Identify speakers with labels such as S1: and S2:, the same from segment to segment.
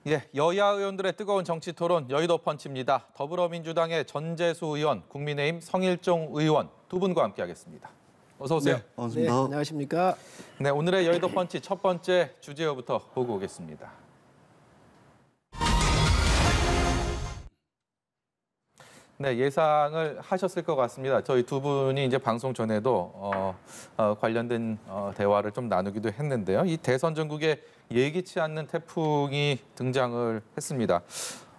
S1: 예, 여야 의원들의 뜨거운 정치 토론 여의도 펀치입니다. 더불어민주당의 전재수 의원, 국민의힘 성일종 의원 두 분과 함께하겠습니다. 어서 오세요.
S2: 네, 반갑습니다.
S3: 네, 안녕하십니까.
S1: 네, 오늘의 여의도 펀치 첫 번째 주제어부터 보고 오겠습니다. 네, 예상을 하셨을 것 같습니다. 저희 두 분이 이제 방송 전에도 관련된 대화를 좀 나누기도 했는데요. 이 대선 전국에 예기치 않는 태풍이 등장을 했습니다.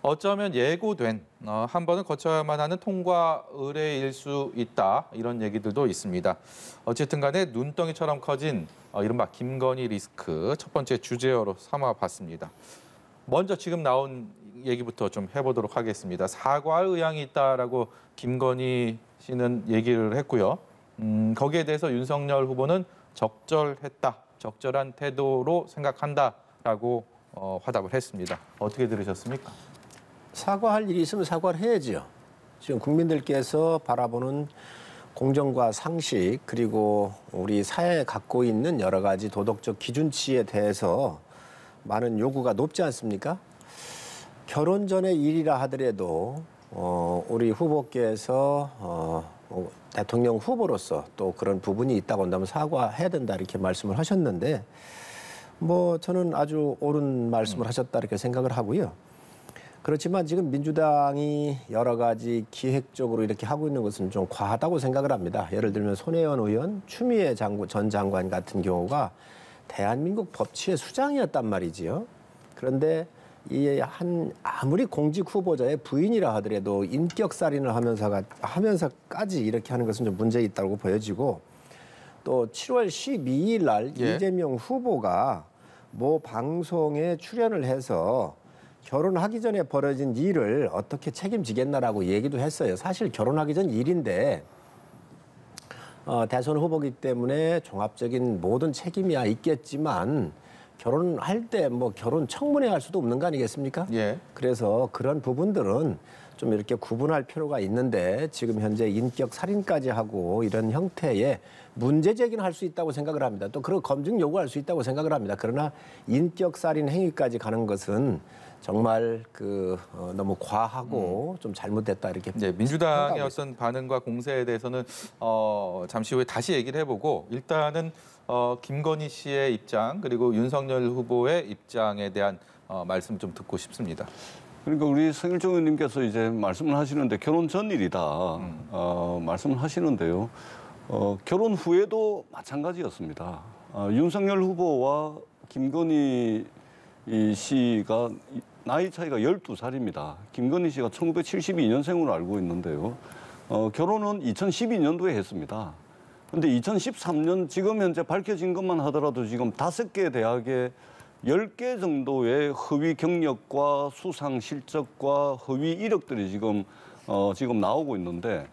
S1: 어쩌면 예고된 한 번은 거쳐야만 하는 통과 의례일 수 있다, 이런 얘기들도 있습니다. 어쨌든 간에 눈덩이처럼 커진 이른바 김건희 리스크 첫 번째 주제어로 삼아봤습니다. 먼저 지금 나온 얘기부터 좀 해보도록 하겠습니다. 사과할 의향이 있다라고 김건희 씨는 얘기를 했고요. 거기에 대해서 윤석열 후보는 적절했다, 적절한 태도로 생각한다라고 화답을 했습니다. 어떻게 들으셨습니까?
S3: 사과할 일이 있으면 사과를 해야죠. 지금 국민들께서 바라보는 공정과 상식, 그리고 우리 사회에 갖고 있는 여러 가지 도덕적 기준치에 대해서 많은 요구가 높지 않습니까? 결혼 전의 일이라 하더라도 우리 후보께서 대통령 후보로서 또 그런 부분이 있다고 한다면 사과해야 된다, 이렇게 말씀을 하셨는데, 뭐 저는 아주 옳은 말씀을 하셨다, 이렇게 생각을 하고요. 그렇지만 지금 민주당이 여러 가지 기획적으로 이렇게 하고 있는 것은 좀 과하다고 생각을 합니다. 예를 들면 손혜원 의원, 추미애 전 장관 같은 경우가 대한민국 법치의 수장이었단 말이지요. 그런데 아무리 공직 후보자의 부인이라 하더라도 인격살인을 하면서까지 이렇게 하는 것은 좀 문제 있다고 보여지고, 또 7월 12일 날 이재명 후보가 모 방송에 출연을 해서 결혼하기 전에 벌어진 일을 어떻게 책임지겠나라고 얘기도 했어요. 사실 결혼하기 전 일인데 대선 후보기 때문에 종합적인 모든 책임이야 있겠지만 결혼할 때 뭐 결혼 청문회 할 수도 없는 거 아니겠습니까?
S1: 예.
S3: 그래서 그런 부분들은 좀 이렇게 구분할 필요가 있는데, 지금 현재 인격 살인까지 하고 이런 형태의 문제 제기는 할 수 있다고 생각을 합니다. 또 그런 검증 요구할 수 있다고 생각을 합니다. 그러나 인격 살인 행위까지 가는 것은 정말 너무 과하고 좀 잘못됐다, 이렇게.
S1: 네, 민주당의 어떤 반응과 공세에 대해서는 잠시 후에 다시 얘기를 해보고, 일단은 김건희 씨의 입장, 그리고 윤석열 후보의 입장에 대한 말씀 좀 듣고 싶습니다.
S2: 그러니까 우리 성일종 의원님께서 이제 말씀을 하시는데 결혼 전 일이다 말씀을 하시는데요. 결혼 후에도 마찬가지였습니다. 윤석열 후보와 김건희 씨가 나이 차이가 12살입니다. 김건희 씨가 1972년생으로 알고 있는데요. 결혼은 2012년도에 했습니다. 그런데 2013년 지금 현재 밝혀진 것만 하더라도 지금 5개 대학에 10개 정도의 허위 경력과 수상 실적과 허위 이력들이 지금 나오고 있는데,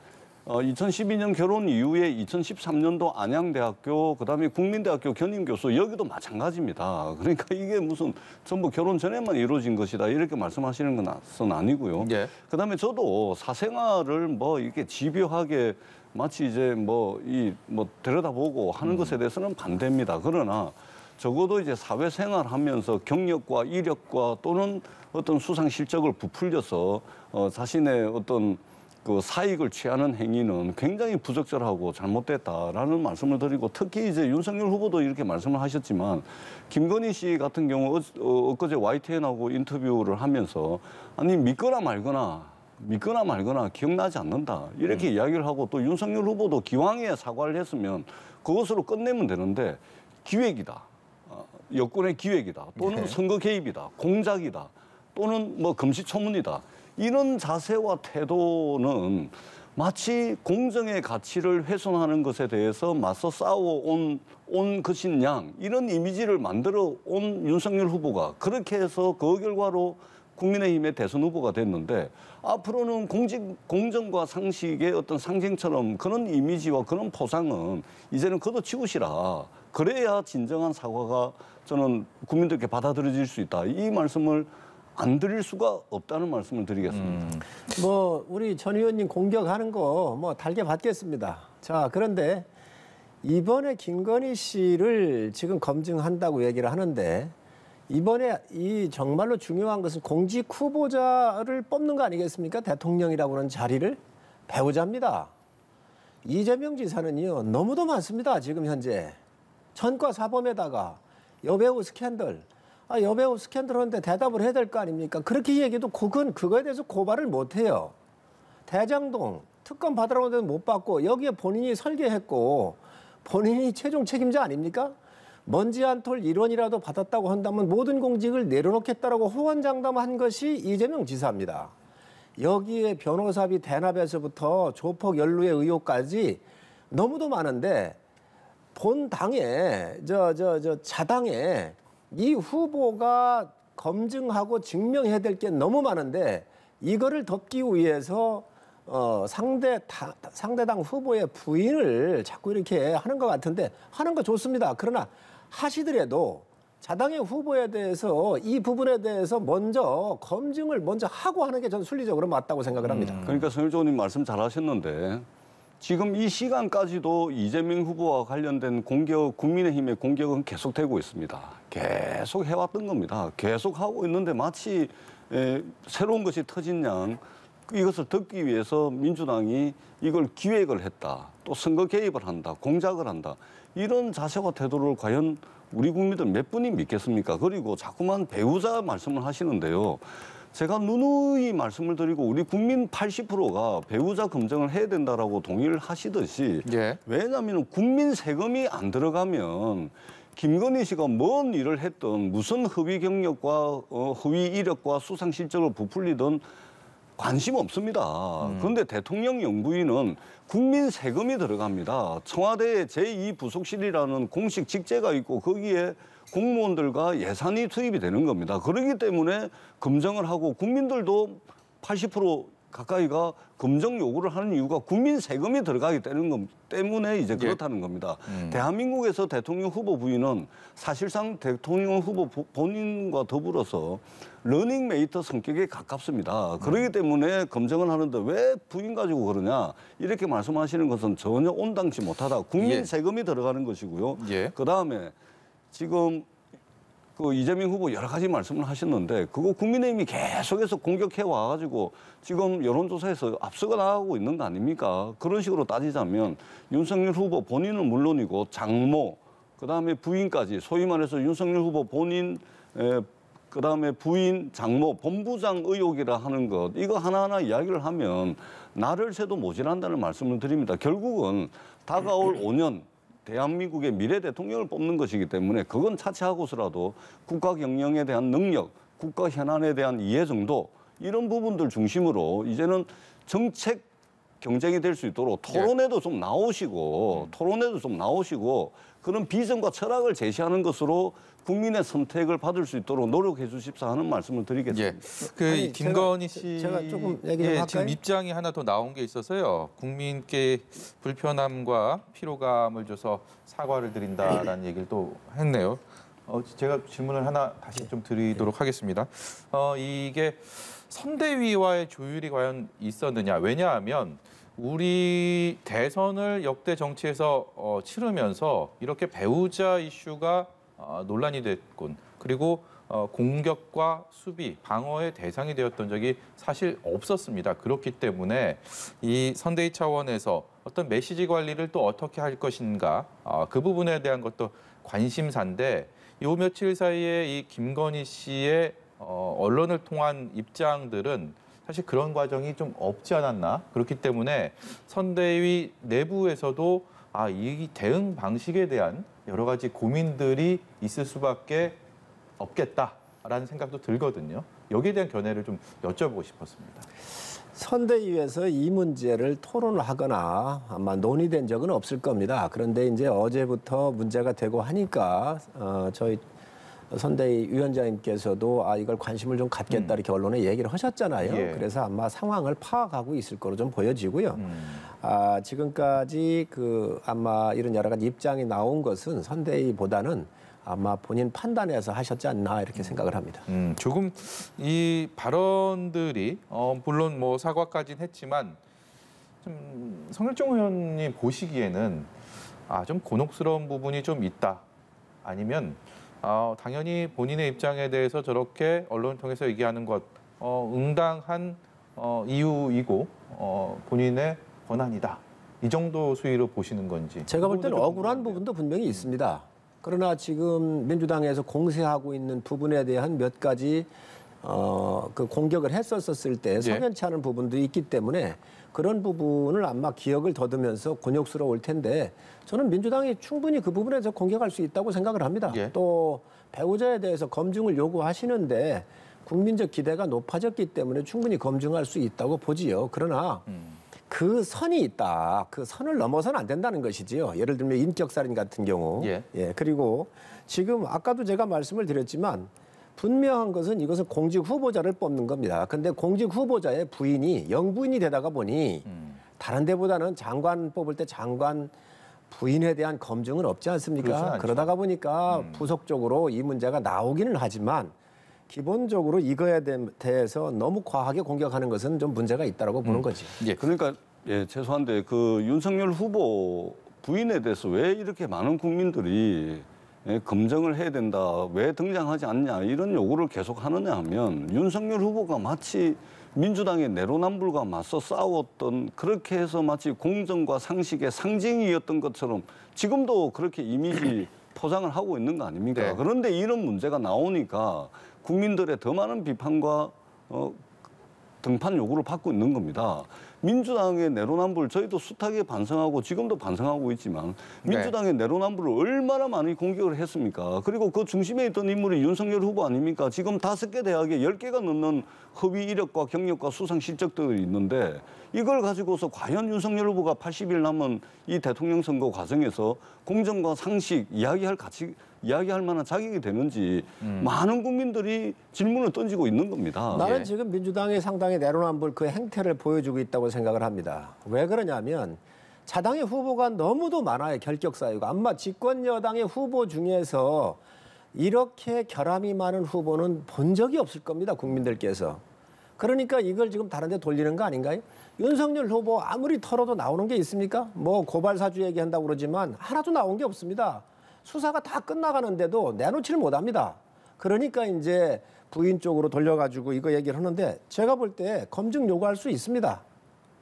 S2: 2012년 결혼 이후에 2013년도 안양대학교, 그다음에 국민대학교 견임교수, 여기도 마찬가지입니다. 그러니까 이게 무슨 전부 결혼 전에만 이루어진 것이다, 이렇게 말씀하시는 건 아니고요.
S1: 예.
S2: 그다음에 저도 사생활을 뭐 이렇게 집요하게 마치 이제 들여다보고 하는 것에 대해서는 반대입니다. 그러나 적어도 이제 사회생활 하면서 경력과 이력과 또는 어떤 수상 실적을 부풀려서 자신의 어떤 그 사익을 취하는 행위는 굉장히 부적절하고 잘못됐다라는 말씀을 드리고, 특히 이제 윤석열 후보도 이렇게 말씀을 하셨지만 김건희 씨 같은 경우 엊그제 YTN하고 인터뷰를 하면서 아니 믿거나 말거나 기억나지 않는다, 이렇게 이야기를 하고, 또 윤석열 후보도 기왕에 사과를 했으면 그것으로 끝내면 되는데 기획이다, 여권의 기획이다, 또는 선거 개입이다, 공작이다, 또는 뭐 금시초문이다, 이런 자세와 태도는 마치 공정의 가치를 훼손하는 것에 대해서 맞서 싸워온 것인 양, 이런 이미지를 만들어 온 윤석열 후보가 그렇게 해서 그 결과로 국민의힘의 대선 후보가 됐는데, 앞으로는 공정과 상식의 어떤 상징처럼 그런 이미지와 그런 포상은 이제는 걷어치우시라. 그래야 진정한 사과가 저는 국민들께 받아들여질 수 있다, 이 말씀을 안 드릴 수가 없다는 말씀을 드리겠습니다.
S3: 우리 전 의원님 공격하는 거 달게 받겠습니다. 자, 그런데 이번에 김건희 씨를 지금 검증한다고 얘기를 하는데, 이번에 이 정말로 중요한 것은 공직 후보자를 뽑는 거 아니겠습니까? 대통령이라고 하는 자리를 배우자입니다. 이재명 지사는요 너무도 많습니다. 지금 현재 전과 사범에다가 여배우 스캔들, 여배우 스캔들 하는데 대답을 해야 될 거 아닙니까? 그렇게 얘기해도 그거에 대해서 고발을 못 해요. 대장동 특검 받으라고 하는데 못 받고 여기에 본인이 설계했고 본인이 최종 책임자 아닙니까? 먼지 한 톨 1원이라도 받았다고 한다면 모든 공직을 내려놓겠다라고 호언장담한 것이 이재명 지사입니다. 여기에 변호사비 대납에서부터 조폭 연루의 의혹까지 너무도 많은데 본 당에 자당에 이 후보가 검증하고 증명해야 될 게 너무 많은데 이거를 덮기 위해서 상대당 후보의 부인을 자꾸 이렇게 하는 것 같은데 하는 거 좋습니다. 그러나 하시더라도 자당의 후보에 대해서 이 부분에 대해서 먼저 검증을 먼저 하고 하는 게 저는 순리적으로 맞다고 생각을 합니다.
S2: 그러니까 성일조님 말씀 잘하셨는데 지금 이 시간까지도 이재명 후보와 관련된 공격, 국민의힘의 공격은 계속되고 있습니다. 계속 해왔던 겁니다. 계속 하고 있는데 마치 새로운 것이 터진 양 이것을 덮기 위해서 민주당이 이걸 기획을 했다. 또 선거 개입을 한다. 공작을 한다. 이런 자세와 태도를 과연 우리 국민들 몇 분이 믿겠습니까? 그리고 자꾸만 배우자 말씀을 하시는데요. 제가 누누이 말씀을 드리고 우리 국민 80%가 배우자 검증을 해야 된다라고 동의를 하시듯이
S1: 예.
S2: 왜냐하면 국민 세금이 안 들어가면 김건희 씨가 뭔 일을 했든 무슨 허위 경력과 허위 이력과 수상 실적을 부풀리든 관심 없습니다. 그런데 대통령 영부인은 국민 세금이 들어갑니다. 청와대에 제2부속실이라는 공식 직제가 있고 거기에 공무원들과 예산이 투입이 되는 겁니다. 그렇기 때문에 검증을 하고 국민들도 80% 가까이가 검증 요구를 하는 이유가 국민 세금이 들어가기 때문에 이제 그렇다는 겁니다. 대한민국에서 대통령 후보 부인은 사실상 대통령 후보 본인과 더불어서 러닝메이트 성격에 가깝습니다. 그렇기 때문에 검증을 하는데 왜 부인 가지고 그러냐 이렇게 말씀하시는 것은 전혀 온당치 못하다. 국민 세금이 들어가는 것이고요. 그다음에 지금 그 이재명 후보 여러 가지 말씀을 하셨는데 그거 국민의힘이 계속해서 공격해 와가지고 지금 여론조사에서 앞서가 나가고 있는 거 아닙니까? 그런 식으로 따지자면 윤석열 후보 본인은 물론이고 장모 그다음에 부인까지 소위 말해서 윤석열 후보 본인 그다음에 부인 장모 본부장 의혹이라 하는 것 이거 하나하나 이야기를 하면 나를 새도 모자란다는 말씀을 드립니다. 결국은 다가올 5년 대한민국의 미래 대통령을 뽑는 것이기 때문에 그건 차치하고서라도 국가 경영에 대한 능력, 국가 현안에 대한 이해 정도 이런 부분들 중심으로 이제는 정책 경쟁이 될 수 있도록 토론회도 좀 나오시고 그런 비전과 철학을 제시하는 것으로 국민의 선택을 받을 수 있도록 노력해 주십사 하는 말씀을 드리겠습니다.
S1: 그 김건희 씨
S3: 제가 조금 얘기 좀 할까요?
S1: 지금 입장이 하나 더 나온 게 있어서요. 국민께 불편함과 피로감을 줘서 사과를 드린다라는 얘기를 또 했네요. 제가 질문을 하나 다시 좀 드리도록 하겠습니다. 이게 선대위와의 조율이 과연 있었느냐? 왜냐하면 우리 대선을 역대 정치에서 치르면서 이렇게 배우자 이슈가 논란이 됐군. 그리고 공격과 수비, 방어의 대상이 되었던 적이 사실 없었습니다. 그렇기 때문에 이 선대위 차원에서 어떤 메시지 관리를 또 어떻게 할 것인가 그 부분에 대한 것도 관심사인데 요 며칠 사이에 이 김건희 씨의 언론을 통한 입장들은 사실 그런 과정이 좀 없지 않았나. 그렇기 때문에 선대위 내부에서도 이 대응 방식에 대한 여러 가지 고민들이 있을 수밖에 없겠다라는 생각도 들거든요. 여기에 대한 견해를 좀 여쭤보고 싶었습니다.
S3: 선대위에서 이 문제를 토론을 하거나 아마 논의된 적은 없을 겁니다. 그런데 이제 어제부터 문제가 되고 하니까 저희 선대위 위원장님께서도 이걸 관심을 좀 갖겠다 이렇게 언론에 얘기를 하셨잖아요. 그래서 아마 상황을 파악하고 있을 거로 좀 보여지고요. 지금까지 아마 이런 여러 가지 입장이 나온 것은 선대위보다는 아마 본인 판단해서 하셨지 않나 이렇게 생각을 합니다.
S1: 조금 이 발언들이 물론 뭐 사과까지는 했지만 좀 성일종 의원님 보시기에는 좀 곤혹스러운 부분이 좀 있다. 아니면 당연히 본인의 입장에 대해서 저렇게 언론을 통해서 얘기하는 것 응당한 이유이고 본인의 권한이다. 이 정도 수위로 보시는 건지.
S3: 제가 볼 때는
S1: 좀
S3: 억울한
S1: 궁금한데요.
S3: 부분도 분명히 있습니다. 그러나 지금 민주당에서 공세하고 있는 부분에 대한 몇 가지 그 공격을 했었을 때 석연치 않은 부분들이 있기 때문에 그런 부분을 아마 기억을 더듬으면서 곤욕스러울 텐데 저는 민주당이 충분히 그 부분에서 공격할 수 있다고 생각을 합니다.
S1: 예.
S3: 또 배우자에 대해서 검증을 요구하시는데 국민적 기대가 높아졌기 때문에 충분히 검증할 수 있다고 보지요. 그러나 그 선이 있다. 그 선을 넘어서는 안 된다는 것이지요. 예를 들면 인격살인 같은 경우.
S1: 예.
S3: 그리고 지금 아까도 제가 말씀을 드렸지만 분명한 것은 이것은 공직 후보자를 뽑는 겁니다. 근데 공직 후보자의 부인이 영부인이 되다가 보니 다른 데보다는 장관 뽑을 때 장관 부인에 대한 검증은 없지
S1: 그렇진
S3: 않습니까?
S1: 않죠.
S3: 그러다가 보니까 부속적으로 이 문제가 나오기는 하지만 기본적으로 이거에 대해서 너무 과하게 공격하는 것은 좀 문제가 있다고 보는 거지.
S1: 예.
S2: 그러니까 죄송한데 그 윤석열 후보 부인에 대해서 왜 이렇게 많은 국민들이 검증을 해야 된다, 왜 등장하지 않냐 이런 요구를 계속 하느냐 하면 윤석열 후보가 마치 민주당의 내로남불과 맞서 싸웠던 그렇게 해서 마치 공정과 상식의 상징이었던 것처럼 지금도 그렇게 이미지 포장을 하고 있는 거 아닙니까?
S1: 네.
S2: 그런데 이런 문제가 나오니까 국민들의 더 많은 비판과 등판 요구를 받고 있는 겁니다. 민주당의 내로남불 저희도 숱하게 반성하고 지금도 반성하고 있지만 민주당의 내로남불을 얼마나 많이 공격을 했습니까? 그리고 그 중심에 있던 인물이 윤석열 후보 아닙니까? 지금 5개 대학에 10개가 넘는 허위 이력과 경력과 수상 실적들이 있는데 이걸 가지고서 과연 윤석열 후보가 80일 남은 이 대통령 선거 과정에서 공정과 상식 이야기할 만한 자격이 되는지 많은 국민들이 질문을 던지고 있는 겁니다.
S3: 나는
S1: 예.
S3: 지금 민주당이 상당히 내로남불 그 행태를 보여주고 있다고 생각을 합니다. 왜 그러냐면 자당의 후보가 너무도 많아요. 결격 사유가. 아마 집권 여당의 후보 중에서 이렇게 결함이 많은 후보는 본 적이 없을 겁니다. 국민들께서. 그러니까 이걸 지금 다른 데 돌리는 거 아닌가요? 윤석열 후보 아무리 털어도 나오는 게 있습니까? 뭐 고발 사주 얘기한다고 그러지만 하나도 나온 게 없습니다. 수사가 다 끝나가는데도 내놓지를 못합니다. 그러니까 이제 부인 쪽으로 돌려가지고 이거 얘기를 하는데 제가 볼 때 검증 요구할 수 있습니다.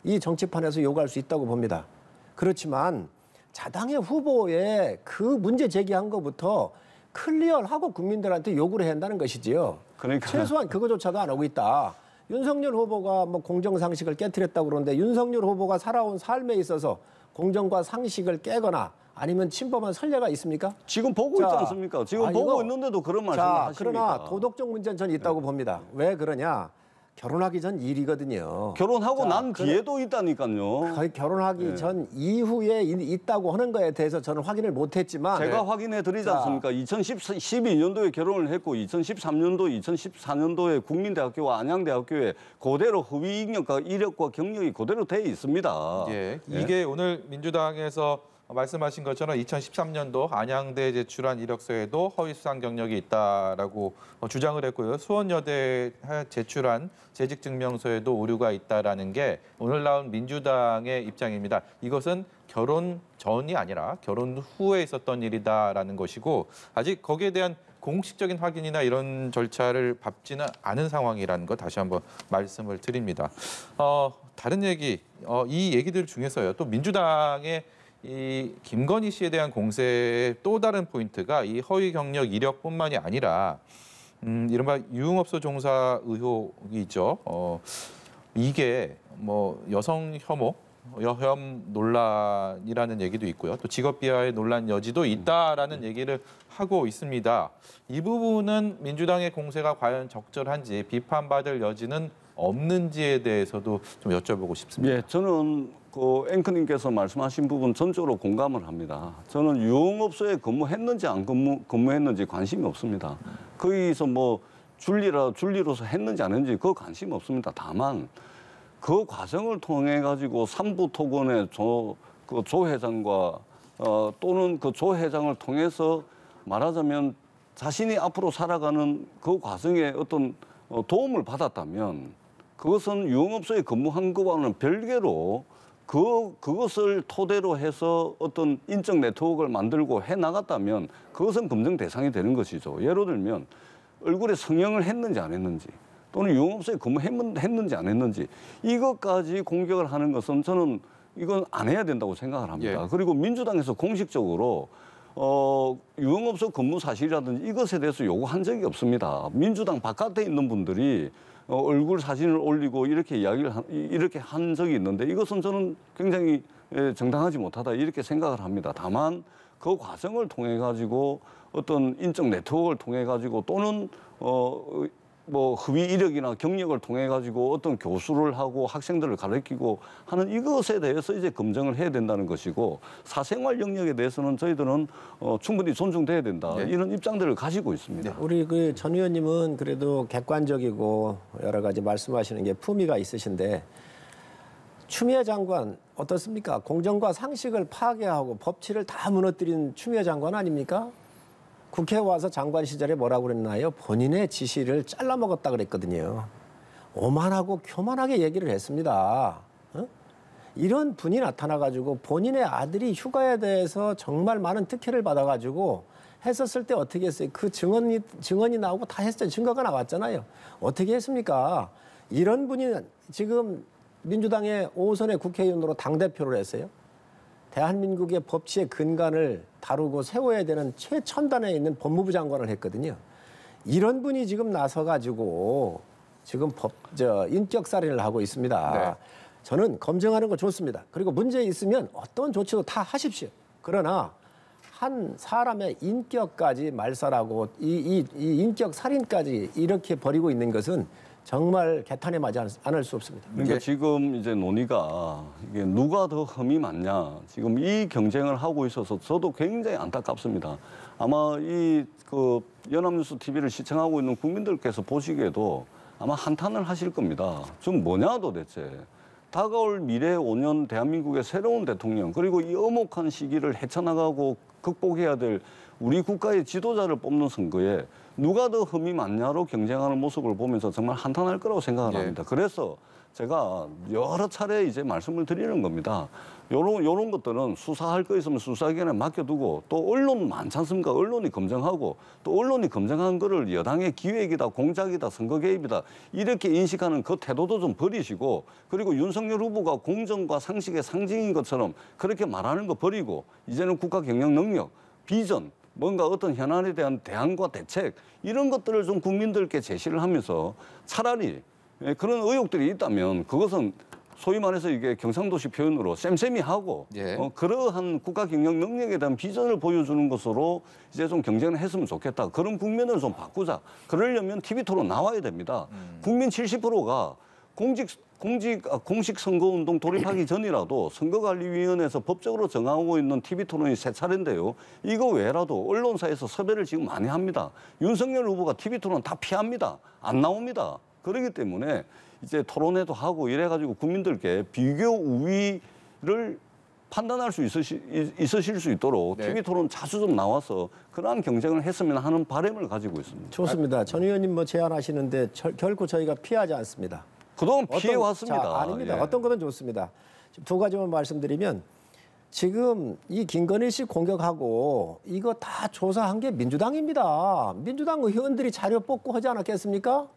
S3: 이 정치판에서 요구할 수 있다고 봅니다. 그렇지만 자당의 후보의 그 문제 제기한 것부터 클리어하고 국민들한테 요구를 해야 한다는 것이지요.
S2: 그러니까.
S3: 최소한 그거조차도 안 하고 있다. 윤석열 후보가 뭐 공정상식을 깨트렸다고 그러는데 윤석열 후보가 살아온 삶에 있어서 공정과 상식을 깨거나 아니면 침범한 선례가 있습니까?
S2: 지금 보고 있지 않습니까? 지금 보고 있는데도 그런 말씀을 하십니까?
S3: 그러나 도덕적 문제는 전 있다고 봅니다. 왜 그러냐? 결혼하기 전 일이거든요.
S2: 결혼하고 난 뒤에도 있다니까요.
S3: 거의 결혼하기 전 이후에 있다고 하는 거에 대해서 저는 확인을 못했지만
S2: 제가 확인해 드리지 않습니까? 2012년도에 결혼을 했고 2013년도, 2014년도에 국민대학교와 안양대학교에 그대로 허위 이력과 경력이 그대로 돼 있습니다.
S1: 예, 이게 오늘 민주당에서 말씀하신 것처럼 2013년도 안양대에 제출한 이력서에도 허위 수상 경력이 있다라고 주장을 했고요. 수원여대에 제출한 재직증명서에도 오류가 있다라는 게 오늘 나온 민주당의 입장입니다. 이것은 결혼 전이 아니라 결혼 후에 있었던 일이다라는 것이고 아직 거기에 대한 공식적인 확인이나 이런 절차를 밟지는 않은 상황이라는 거 다시 한번 말씀을 드립니다. 다른 얘기, 이 얘기들 중에서요. 또 민주당의 이 김건희 씨에 대한 공세의 또 다른 포인트가 이 허위 경력 이력뿐만이 아니라 이른바 유흥업소 종사 의혹이 있죠. 이게 뭐 여성 혐오, 여혐 논란이라는 얘기도 있고요. 또 직업 비하의 논란 여지도 있다라는 얘기를 하고 있습니다. 이 부분은 민주당의 공세가 과연 적절한지 비판받을 여지는 없는지에 대해서도 좀 여쭤보고 싶습니다.
S2: 예, 저는 그 앵커님께서 말씀하신 부분 전적으로 공감을 합니다. 저는 유흥업소에 근무했는지 안 근무했는지 관심이 없습니다. 거기서 뭐 줄리로서 했는지 안 했는지 그 관심 없습니다. 다만 그 과정을 통해 가지고 삼부토건의 조 회장과 또는 그 조 회장을 통해서 말하자면 자신이 앞으로 살아가는 그 과정에 어떤 도움을 받았다면 그것은 유흥업소에 근무한 것과는 별개로 그것을 토대로 해서 어떤 인적 네트워크를 만들고 해 나갔다면 그것은 검증 대상이 되는 것이죠. 예를 들면 얼굴에 성형을 했는지 안 했는지 또는 유흥업소에 근무했는지 안 했는지 이것까지 공격을 하는 것은 저는 이건 안 해야 된다고 생각을 합니다.
S1: 예.
S2: 그리고 민주당에서 공식적으로 유흥업소 근무 사실이라든지 이것에 대해서 요구한 적이 없습니다. 민주당 바깥에 있는 분들이 얼굴 사진을 올리고 이렇게 이렇게 한 적이 있는데 이것은 저는 굉장히 정당하지 못하다 이렇게 생각을 합니다. 다만 그 과정을 통해 가지고 어떤 인적 네트워크를 통해 가지고 또는 뭐 흡의 이력이나 경력을 통해 가지고 어떤 교수를 하고 학생들을 가르치고 하는 이것에 대해서 이제 검증을 해야 된다는 것이고 사생활 영역에 대해서는 저희들은 충분히 존중돼야 된다
S1: 네.
S2: 이런 입장들을 가지고 있습니다.
S3: 우리 그 전 의원님은 그래도 객관적이고 여러 가지 말씀하시는 게 품위가 있으신데 추미애 장관 어떻습니까? 공정과 상식을 파괴하고 법치를 다 무너뜨린 추미애 장관 아닙니까? 국회에 와서 장관 시절에 뭐라고 그랬나요? 본인의 지시를 잘라먹었다 그랬거든요. 오만하고 교만하게 얘기를 했습니다. 어? 이런 분이 나타나가지고 본인의 아들이 휴가에 대해서 정말 많은 특혜를 받아가지고 했었을 때 어떻게 했어요? 그 증언이 나오고 다 했어요. 증거가 나왔잖아요. 어떻게 했습니까? 이런 분이 지금 민주당의 5선의 국회의원으로 당대표를 했어요. 대한민국의 법치의 근간을 다루고 세워야 되는 최첨단에 있는 법무부 장관을 했거든요. 이런 분이 지금 나서가지고 지금 인격살인을 하고 있습니다.
S1: 네.
S3: 저는 검증하는 거 좋습니다. 그리고 문제 있으면 어떤 조치도 다 하십시오. 그러나 한 사람의 인격까지 말살하고 이 인격 살인까지 이렇게 벌이고 있는 것은 정말 개탄에 맞지 않을 수 없습니다.
S2: 그러니까 지금 이제 논의가 이게 누가 더 흠이 많냐 지금 이 경쟁을 하고 있어서 저도 굉장히 안타깝습니다. 아마 이 그 연합뉴스 TV를 시청하고 있는 국민들께서 보시기에도 아마 한탄을 하실 겁니다. 지금 뭐냐 도대체. 다가올 미래 5년 대한민국의 새로운 대통령 그리고 이 엄혹한 시기를 헤쳐나가고 극복해야 될 우리 국가의 지도자를 뽑는 선거에 누가 더 흠이 많냐로 경쟁하는 모습을 보면서 정말 한탄할 거라고 생각을 합니다. 그래서 제가 여러 차례 이제 말씀을 드리는 겁니다. 요런 것들은 수사할 거 있으면 수사기관에 맡겨두고 또 언론 많지 않습니까? 언론이 검증하고 또 언론이 검증한 거를 여당의 기획이다, 공작이다, 선거 개입이다 이렇게 인식하는 그 태도도 좀 버리시고 그리고 윤석열 후보가 공정과 상식의 상징인 것처럼 그렇게 말하는 거 버리고 이제는 국가 경영 능력, 비전 뭔가 어떤 현안에 대한 대안과 대책 이런 것들을 좀 국민들께 제시를 하면서 차라리 그런 의혹들이 있다면 그것은 소위 말해서 이게 경상도시 표현으로 쌤쌤이 하고
S1: 예.
S2: 그러한 국가 경영 능력에 대한 비전을 보여주는 것으로 이제 좀 경쟁을 했으면 좋겠다. 그런 국면을 좀 바꾸자. 그러려면 TV토론 나와야 됩니다. 국민 70%가 공식 선거운동 돌입하기 전이라도 선거관리위원회에서 법적으로 정하고 있는 TV토론이 세 차례인데요. 이거 외라도 언론사에서 섭외를 지금 많이 합니다. 윤석열 후보가 TV토론 다 피합니다. 안 나옵니다. 그렇기 때문에 이제 토론회도 하고 이래가지고 국민들께 비교 우위를 판단할 수 있으실 수 있도록
S1: 네.
S2: TV토론 자주 좀 나와서 그러한 경쟁을 했으면 하는 바람을 가지고 있습니다.
S3: 좋습니다. 전 의원님 뭐 제안하시는데 결코 저희가 피하지 않습니다.
S2: 그동안 피해왔습니다.
S3: 자, 아닙니다.
S2: 예.
S3: 어떤 것은 좋습니다. 지금 두 가지만 말씀드리면 지금 이 김건희 씨 공격하고 이거 다 조사한 게 민주당입니다. 민주당 의원들이 자료 뽑고 하지 않았겠습니까?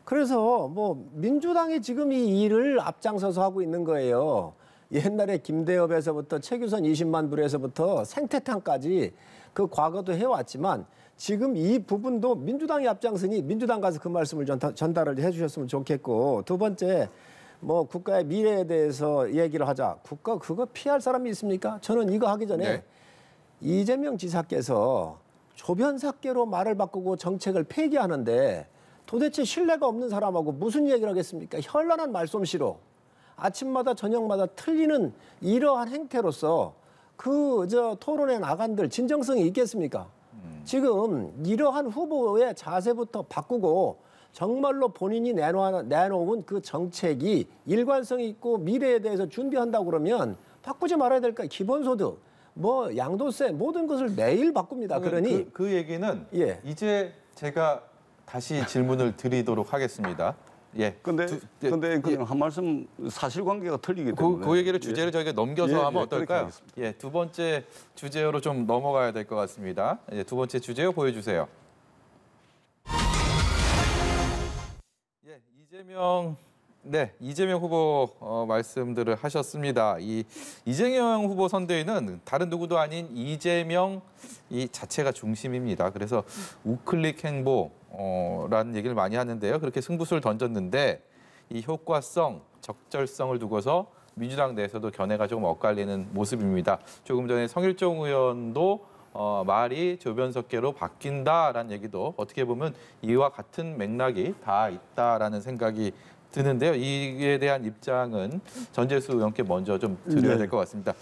S3: 그래서 뭐 민주당이 지금 이 일을 앞장서서 하고 있는 거예요. 옛날에 김대엽에서부터 최규선 20만 불에서부터 생태탕까지 그 과거도 해왔지만 지금 이 부분도 민주당이 앞장서니 민주당 가서 그 말씀을 전달을 해주셨으면 좋겠고 두 번째 뭐 국가의 미래에 대해서 얘기를 하자. 국가 그거 피할 사람이 있습니까? 저는 이거 하기 전에
S1: 네.
S3: 이재명 지사께서 조변사께로 말을 바꾸고 정책을 폐기하는데 도대체 신뢰가 없는 사람하고 무슨 얘기를 하겠습니까? 현란한 말솜씨로 아침마다 저녁마다 틀리는 이러한 행태로서 토론회 나간들 진정성이 있겠습니까? 지금 이러한 후보의 자세부터 바꾸고 정말로 본인이 내놓은 그 정책이 일관성이 있고 미래에 대해서 준비한다고 그러면 바꾸지 말아야 될까요? 기본소득, 뭐 양도세 모든 것을 매일 바꿉니다. 그러니
S1: 그 얘기는
S3: 예.
S1: 이제 제가 다시 질문을 드리도록 하겠습니다. 예.
S2: 근데
S1: 예.
S2: 그냥 한 말씀 사실관계가 틀리기 때문에
S1: 그 얘기를 주제를 저희가 넘겨서 하면
S2: 그렇게
S1: 어떨까요?
S2: 하겠습니다.
S1: 예, 두 번째 주제로 좀 넘어가야 될 것 같습니다. 예, 두 번째 주제요 보여주세요. 예, 이재명 후보 말씀들을 하셨습니다. 이재명 후보 선대위는 다른 누구도 아닌 이재명 이 자체가 중심입니다. 그래서 우클릭 행보라는 얘기를 많이 하는데요. 그렇게 승부수를 던졌는데 이 효과성, 적절성을 두고서 민주당 내에서도 견해가 조금 엇갈리는 모습입니다. 조금 전에 성일종 의원도 말이 조변석계로 바뀐다라는 얘기도 어떻게 보면 이와 같은 맥락이 다 있다라는 생각이 드는데요. 이에 대한 입장은 전재수 의원께 먼저 좀 드려야 될 것 같습니다.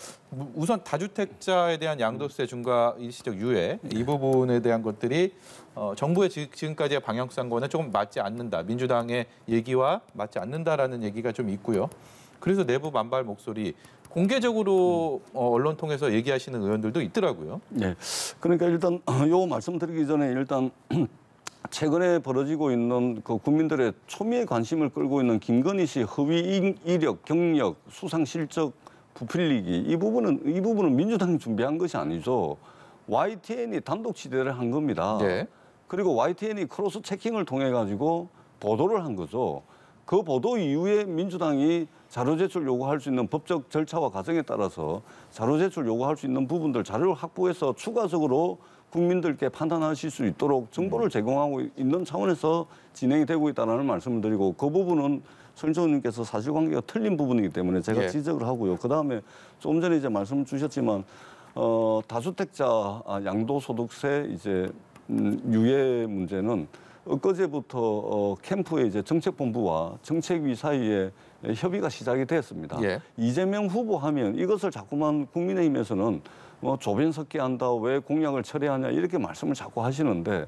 S1: 우선 다주택자에 대한 양도세 중과 일시적 유예 이 부분에 대한 것들이 정부의 지금까지의 방향성과는 조금 맞지 않는다. 민주당의 얘기와 맞지 않는다라는 얘기가 좀 있고요. 그래서 내부 반발 목소리 공개적으로 언론 통해서 얘기하시는 의원들도 있더라고요.
S2: 네. 그러니까 일단 요 말씀드리기 전에 일단 최근에 벌어지고 있는 그 국민들의 초미의 관심을 끌고 있는 김건희 씨 허위 이력, 경력, 수상 실적 부풀리기 이 부분은 민주당이 준비한 것이 아니죠. YTN이 단독 취재를 한 겁니다.
S1: 네.
S2: 그리고 YTN이 크로스 체킹을 통해 가지고 보도를 한 거죠. 그 보도 이후에 민주당이 자료 제출 요구할 수 있는 법적 절차와 과정에 따라서 자료 제출 요구할 수 있는 부분들 자료를 확보해서 추가적으로 국민들께 판단하실 수 있도록 정보를 제공하고 있는 차원에서 진행이 되고 있다는 말씀을 드리고 그 부분은 설정 의원님께서 사실관계가 틀린 부분이기 때문에 제가
S1: 예.
S2: 지적을 하고요. 그다음에 조금 전에 이제 말씀 주셨지만 다주택자 양도소득세 이제 유예 문제는 엊그제부터 캠프의 이제 정책본부와 정책위 사이에 협의가 시작이 됐습니다.
S1: 예.
S2: 이재명 후보 하면 이것을 자꾸만 국민의힘에서는 조변석계 한다, 왜 공약을 철회하냐 이렇게 말씀을 자꾸 하시는데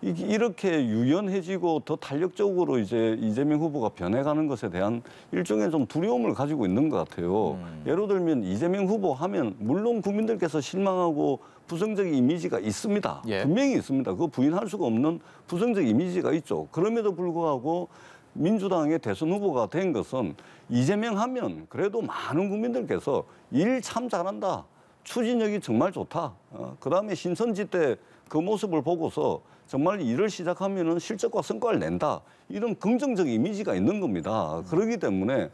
S2: 이렇게 유연해지고 더 탄력적으로 이제 이재명 후보가 변해가는 것에 대한 일종의 좀 두려움을 가지고 있는 것 같아요. 예를 들면 이재명 후보 하면 물론 국민들께서 실망하고 부정적 이미지가 있습니다.
S1: 예.
S2: 분명히 있습니다. 그거 부인할 수가 없는 부정적 이미지가 있죠. 그럼에도 불구하고 민주당의 대선 후보가 된 것은 이재명 하면 그래도 많은 국민들께서 일 참 잘한다. 추진력이 정말 좋다. 그다음에 신선지 때 그 모습을 보고서 정말 일을 시작하면은 실적과 성과를 낸다. 이런 긍정적 이미지가 있는 겁니다. 그렇기 때문에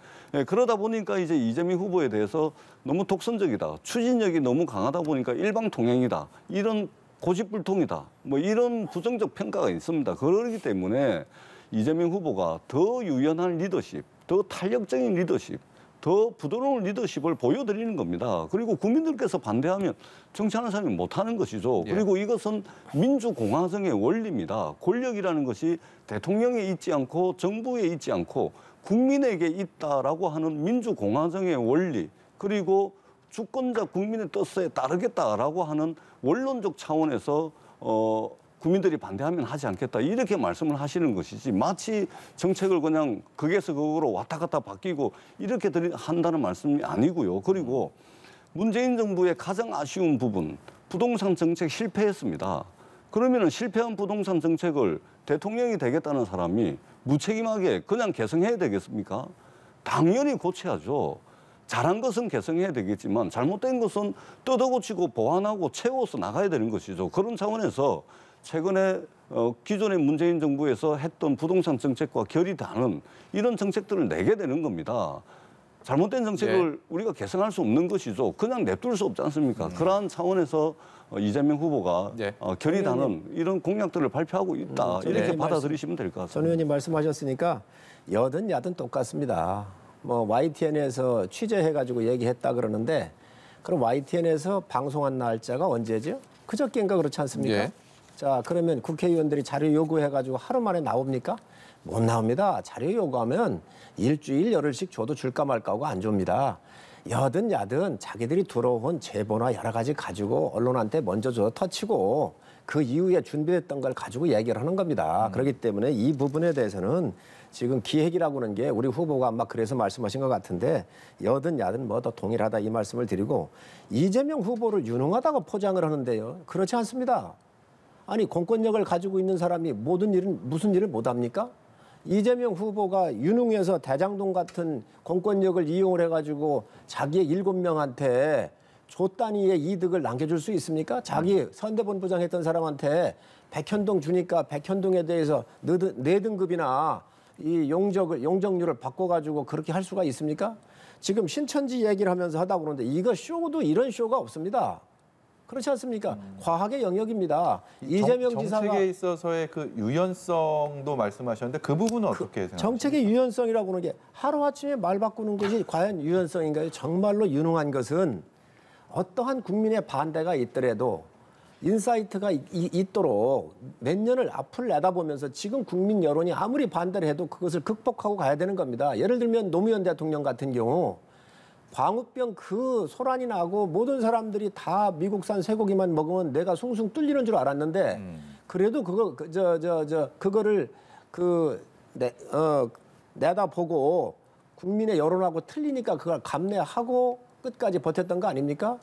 S2: 그러다 보니까 이제 이재명 후보에 대해서 너무 독선적이다. 추진력이 너무 강하다 보니까 일방통행이다. 이런 고집불통이다. 뭐 이런 부정적 평가가 있습니다. 그렇기 때문에 이재명 후보가 더 유연한 리더십, 더 탄력적인 리더십, 더 부드러운 리더십을 보여드리는 겁니다. 그리고 국민들께서 반대하면 정치하는 사람이 못하는 것이죠.
S1: 예.
S2: 그리고 이것은 민주공화정의 원리입니다. 권력이라는 것이 대통령에 있지 않고 정부에 있지 않고 국민에게 있다라고 하는 민주공화정의 원리 그리고 주권자 국민의 뜻에 따르겠다라고 하는 원론적 차원에서 국민들이 반대하면 하지 않겠다 이렇게 말씀을 하시는 것이지 마치 정책을 그냥 극에서 극으로 왔다 갔다 바뀌고 이렇게 한다는 말씀이 아니고요. 그리고 문재인 정부의 가장 아쉬운 부분 부동산 정책 실패했습니다. 그러면은 실패한 부동산 정책을 대통령이 되겠다는 사람이 무책임하게 그냥 개선해야 되겠습니까? 당연히 고쳐야죠. 잘한 것은 개선해야 되겠지만 잘못된 것은 뜯어고치고 보완하고 채워서 나가야 되는 것이죠. 그런 차원에서 최근에 기존의 문재인 정부에서 했던 부동산 정책과 결이 다른 이런 정책들을 내게 되는 겁니다. 잘못된 정책을 우리가 개선할 수 없는 것이죠. 그냥 냅둘 수 없지 않습니까? 그러한 차원에서 이재명 후보가 결이 다른 이런 공약들을 발표하고 있다. 이렇게 받아들이시면 될 것 같습니다.
S3: 전 의원님 말씀하셨으니까 여든 야든 똑같습니다. 뭐 YTN에서 취재해가지고 얘기했다 그러는데 그럼 YTN에서 방송한 날짜가 언제죠? 그저께인가 그렇지 않습니까?
S1: 예.
S3: 자, 그러면 국회의원들이 자료 요구해가지고 하루 만에 나옵니까? 못 나옵니다. 자료 요구하면 일주일, 열흘씩 줘도 줄까 말까 하고 안 줍니다. 여든 야든 자기들이 들어온 제보나 여러 가지 가지고 언론한테 먼저 줘 터치고 그 이후에 준비됐던 걸 가지고 얘기를 하는 겁니다. 그렇기 때문에 이 부분에 대해서는 지금 기획이라고 하는 게 우리 후보가 아마 그래서 말씀하신 것 같은데 여든 야든 뭐 더 동일하다 이 말씀을 드리고 이재명 후보를 유능하다고 포장을 하는데요. 그렇지 않습니다. 아니 공권력을 가지고 있는 사람이 모든 일은 무슨 일을 못합니까? 이재명 후보가 유능해서 대장동 같은 공권력을 이용을 해가지고 자기의 7명한테 조 단위의 이득을 남겨줄 수 있습니까? 자기 선대본부장 했던 사람한테 백현동 주니까 백현동에 대해서 4등급이나 이 용적률을 바꿔가지고 그렇게 할 수가 있습니까? 지금 신천지 얘기를 하면서 하다 그러는데 이거 쇼도 이런 쇼가 없습니다. 그렇지 않습니까? 과학의 영역입니다. 이재명 지사가
S1: 정책에 있어서의 그 유연성도 말씀하셨는데 그 부분은 어떻게 생각하세요?
S3: 정책의 유연성이라고 하는 게 하루아침에 말 바꾸는 것이 과연 유연성인가요? 정말로 유능한 것은 어떠한 국민의 반대가 있더라도 인사이트가 있도록 몇 년을 앞을 내다보면서 지금 국민 여론이 아무리 반대를 해도 그것을 극복하고 가야 되는 겁니다. 예를 들면 노무현 대통령 같은 경우 광우병 그 소란이 나고 모든 사람들이 다 미국산 쇠고기만 먹으면 내가 숭숭 뚫리는 줄 알았는데 그래도 그거를 내다보고 국민의 여론하고 틀리니까 그걸 감내하고 끝까지 버텼던 거 아닙니까?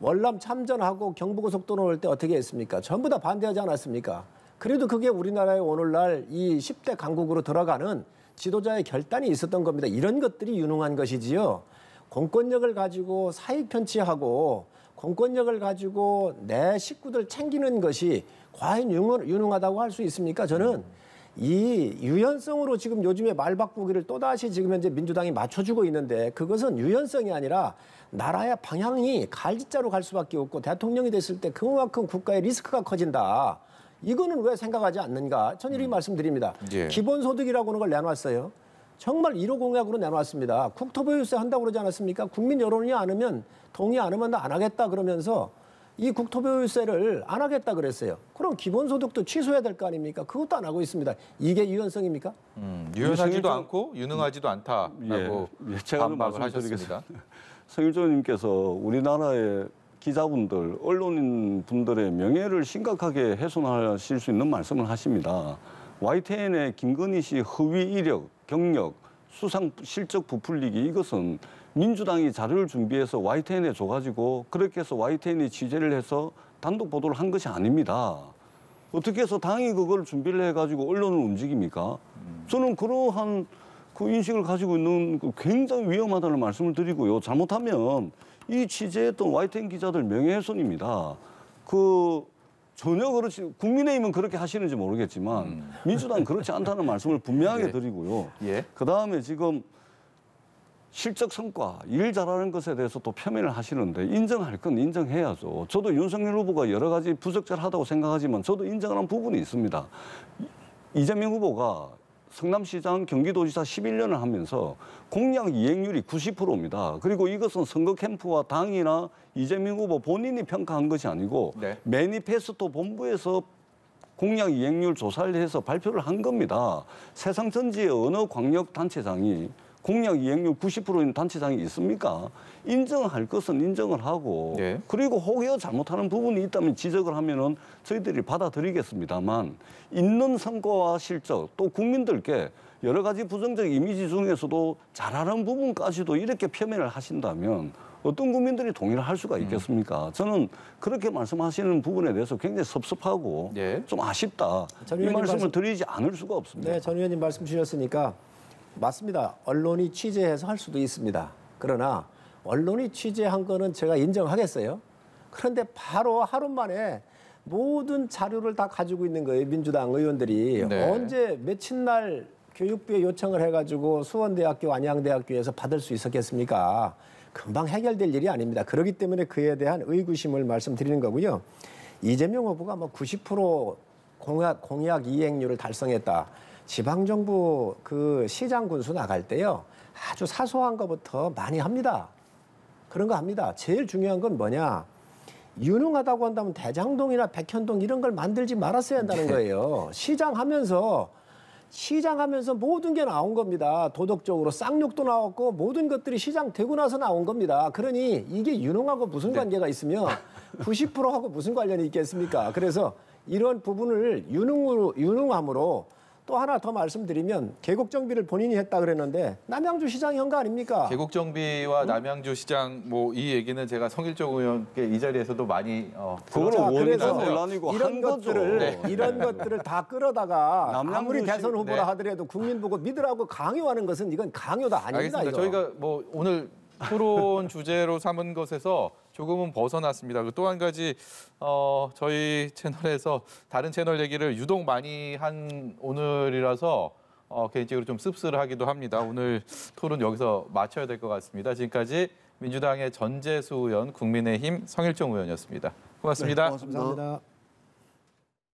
S3: 월남 참전하고 경부고속도로 올 때 어떻게 했습니까? 전부 다 반대하지 않았습니까? 그래도 그게 우리나라의 오늘날 이 10대 강국으로 들어가는 지도자의 결단이 있었던 겁니다. 이런 것들이 유능한 것이지요. 공권력을 가지고 사익 편취하고 공권력을 가지고 내 식구들 챙기는 것이 과연 유능하다고 할 수 있습니까? 저는 이 유연성으로 지금 요즘에 말 바꾸기를 또다시 지금 현재 민주당이 맞춰주고 있는데 그것은 유연성이 아니라 나라의 방향이 갈짓자로 갈 수밖에 없고 대통령이 됐을 때 그만큼 국가의 리스크가 커진다. 이거는 왜 생각하지 않는가? 저는 이렇게 말씀드립니다.
S1: 예.
S3: 기본소득이라고 하는 걸 내놨어요. 정말 1호 공약으로 내놨습니다. 국토보유세 한다고 그러지 않았습니까? 국민 여론이 동의 안 하면 나 안 하겠다 그러면서 이 국토보유세를 안 하겠다 그랬어요. 그럼 기본소득도 취소해야 될 거 아닙니까? 그것도 안 하고 있습니다. 이게 유연성입니까?
S1: 유연하지도 않고 유능하지도 않다라고
S2: 제가 좀
S1: 반박을 하셨습니다.
S2: 말씀드리겠습니다. 성일조님께서 우리나라의 기자분들, 언론인분들의 명예를 심각하게 훼손하실 수 있는 말씀을 하십니다. YTN의 김건희 씨 허위 이력, 경력, 수상 실적 부풀리기 이것은 민주당이 자료를 준비해서 YTN에 줘가지고 그렇게 해서 YTN이 취재를 해서 단독 보도를 한 것이 아닙니다. 어떻게 해서 당이 그걸 준비를 해가지고 언론을 움직입니까? 저는 그러한 그 인식을 가지고 있는 그 굉장히 위험하다는 말씀을 드리고요. 잘못하면 이 취재했던 YTN 기자들 명예훼손입니다. 전혀 그렇지, 국민의힘은 그렇게 하시는지 모르겠지만 민주당은 그렇지 않다는 말씀을 분명하게 드리고요.
S1: 예.
S2: 그다음에 지금 실적 성과, 일 잘하는 것에 대해서 또 폄훼를 하시는데 인정할 건 인정해야죠. 저도 윤석열 후보가 여러 가지 부적절하다고 생각하지만 저도 인정하는 부분이 있습니다. 이재명 후보가 성남시장, 경기도지사 11년을 하면서 공약 이행률이 90%입니다. 그리고 이것은 선거 캠프와 당이나 이재명 후보 본인이 평가한 것이 아니고
S1: 네.
S2: 매니페스토 본부에서 공약 이행률 조사를 해서 발표를 한 겁니다. 세상 전지의 어느 광역단체장이 공약 이행률 90%인 단체장이 있습니까? 인정할 것은 인정을 하고
S1: 네.
S2: 그리고 혹여 잘못하는 부분이 있다면 지적을 하면은 저희들이 받아들이겠습니다만 있는 성과와 실적 또 국민들께 여러 가지 부정적 이미지 중에서도 잘하는 부분까지도 이렇게 폄훼를 하신다면 어떤 국민들이 동의를 할 수가 있겠습니까? 저는 그렇게 말씀하시는 부분에 대해서 굉장히 섭섭하고
S1: 예.
S2: 좀 아쉽다.
S3: 전
S2: 이
S3: 의원님
S2: 말씀을 드리지 않을 수가 없습니다.
S3: 네, 전 의원님 말씀 주셨으니까 맞습니다. 언론이 취재해서 할 수도 있습니다. 그러나 언론이 취재한 거는 제가 인정하겠어요. 그런데 바로 하루 만에 모든 자료를 다 가지고 있는 거예요. 민주당 의원들이.
S1: 네.
S3: 언제 며칠 날 교육부에 요청을 해가지고 수원대학교, 안양대학교에서 받을 수 있었겠습니까? 금방 해결될 일이 아닙니다. 그렇기 때문에 그에 대한 의구심을 말씀드리는 거고요. 이재명 후보가 뭐 90% 공약 이행률을 달성했다. 지방정부 그 시장 군수 나갈 때요. 아주 사소한 것부터 많이 합니다. 그런 거 합니다. 제일 중요한 건 뭐냐. 유능하다고 한다면 대장동이나 백현동 이런 걸 만들지 말았어야 한다는 거예요. 시장하면서 모든 게 나온 겁니다. 도덕적으로 쌍욕도 나왔고 모든 것들이 시장되고 나서 나온 겁니다. 그러니 이게 유능하고 무슨 관계가 있으며 90%하고 무슨 관련이 있겠습니까? 그래서 이런 부분을 유능함으로 또 하나 더 말씀드리면 계곡 정비를 본인이 했다 그랬는데 남양주 시장이 한 거 아닙니까?
S1: 계곡 정비와 남양주 시장 뭐 이 얘기는 제가 성일종 의원께 이 자리에서도 많이
S2: 그거는
S3: 자,
S2: 원인은
S3: 그래서
S2: 논란이고
S3: 이런
S2: 한 거죠.
S3: 것들을
S1: 네.
S3: 이런 것들을 다 끌어다가
S2: 남양주
S3: 아무리 대선
S2: 시-
S3: 후보라
S1: 네.
S3: 하더라도 국민 보고 믿으라고 강요하는 것은 이건 강요다 아닙니다.
S1: 알겠습니다.
S3: 이거.
S1: 저희가 뭐 오늘 토론 주제로 삼은 것에서 조금은 벗어났습니다. 또 한 가지 저희 채널에서 다른 채널 얘기를 유독 많이 한 오늘이라서 개인적으로 좀 씁쓸하기도 합니다. 오늘 토론 여기서 마쳐야 될 것 같습니다. 지금까지 민주당의 전재수 의원, 국민의힘 성일종 의원이었습니다. 고맙습니다.
S2: 고맙습니다.
S3: 감사합니다.